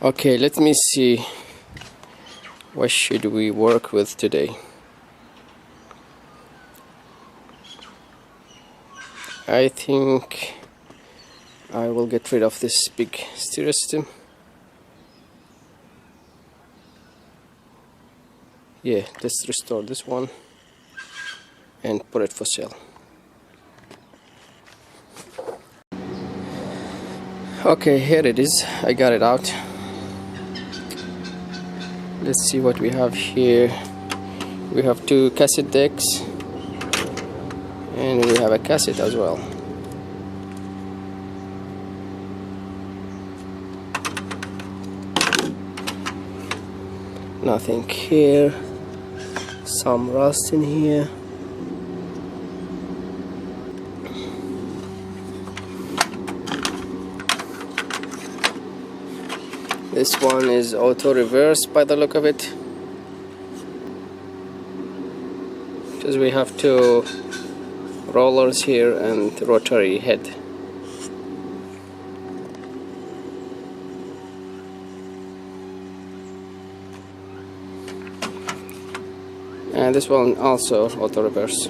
Okay, let me see. What should we work with today? I think I will get rid of this big stereo system. Yeah, let's restore this one and put it for sale. Okay, here it is. I got it out. Let's see what we have here. We have two cassette decks and we have a cassette as well. Nothing here. Some rust in here. This one is auto reverse by the look of it, because we have two rollers here and rotary head. And this one also auto reverse.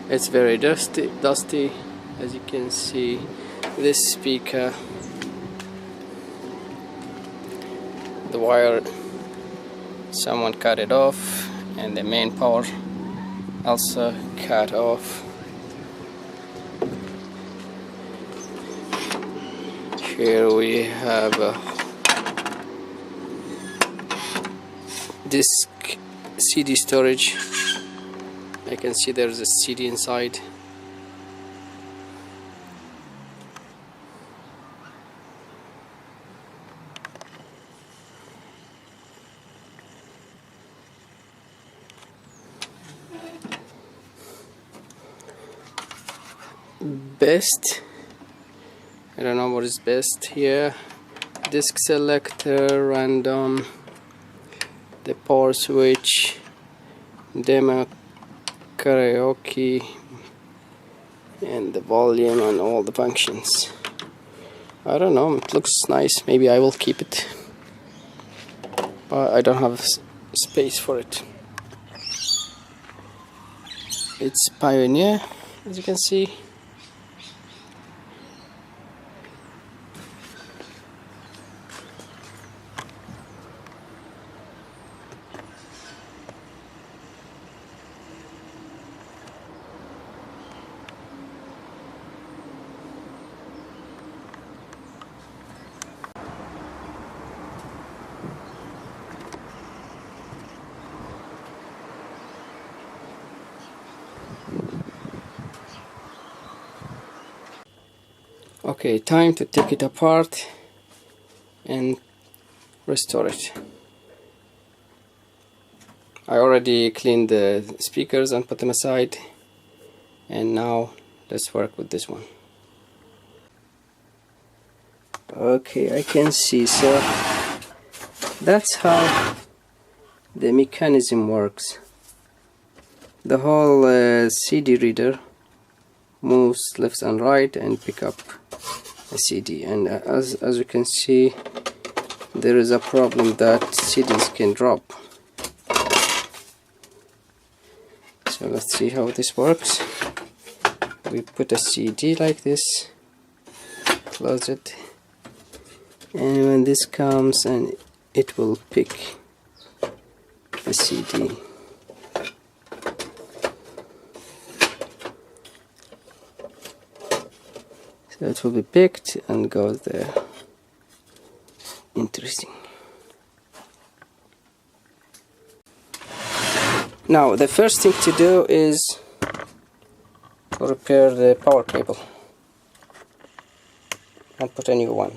It's very dusty as you can see. This speaker, the wire, someone cut it off, and the main power also cut off. Here we have a disk CD storage. I can see there's a CD inside. Best, I don't know what is best here. Disk selector, random, the power switch, demo, karaoke, and the volume and all the functions. I don't know, it looks nice. Maybe I will keep it, but I don't have space for it. It's Pioneer, as you can see. Okay, time to take it apart and restore it. I already cleaned the speakers and put them aside, and now let's work with this one. Okay, I can see, so that's how the mechanism works. The whole CD reader moves left and right and pick up a CD, and as you can see, there is a problem that CDs can drop. So let's see how this works. We put a CD like this, close it, and when this comes, and it will pick a CD. So it will be picked and goes there. Interesting. Now the first thing to do is to repair the power cable and put a new one.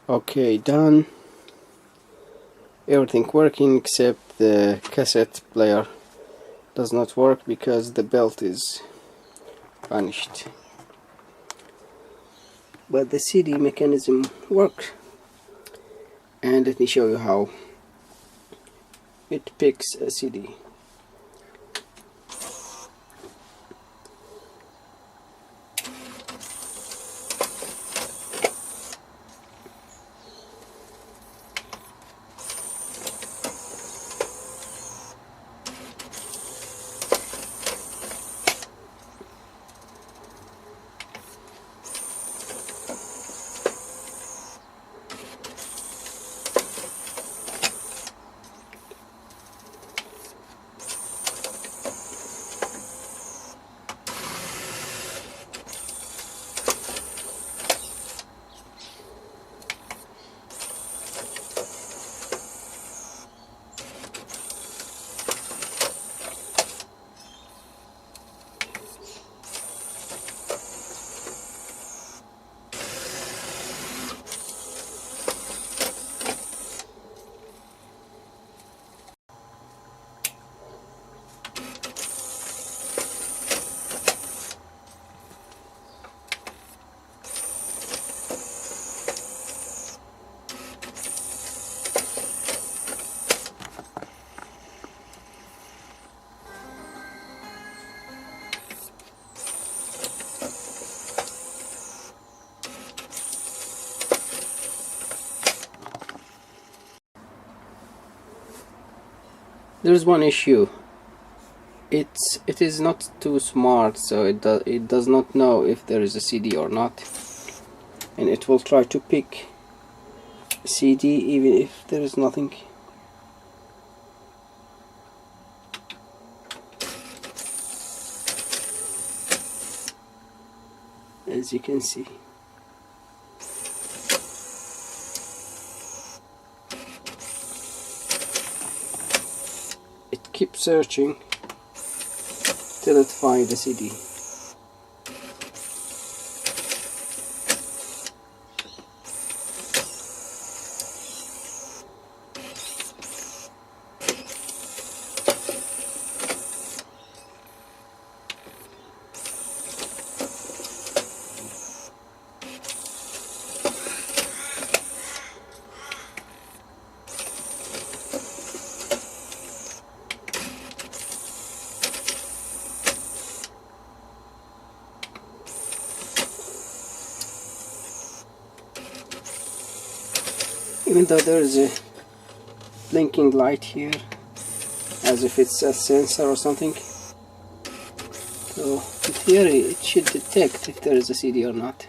Okay, done. Everything working except the cassette player does not work because the belt is vanished. But the CD mechanism works, and let me show you how it picks a CD. There's one issue. It is not too smart, so it does not know if there is a CD or not, and it will try to pick a CD even if there is nothing. As you can see. Keep searching till it finds the CD. Even though there is a blinking light here, as if it's a sensor or something, so in theory it should detect if there is a CD or not.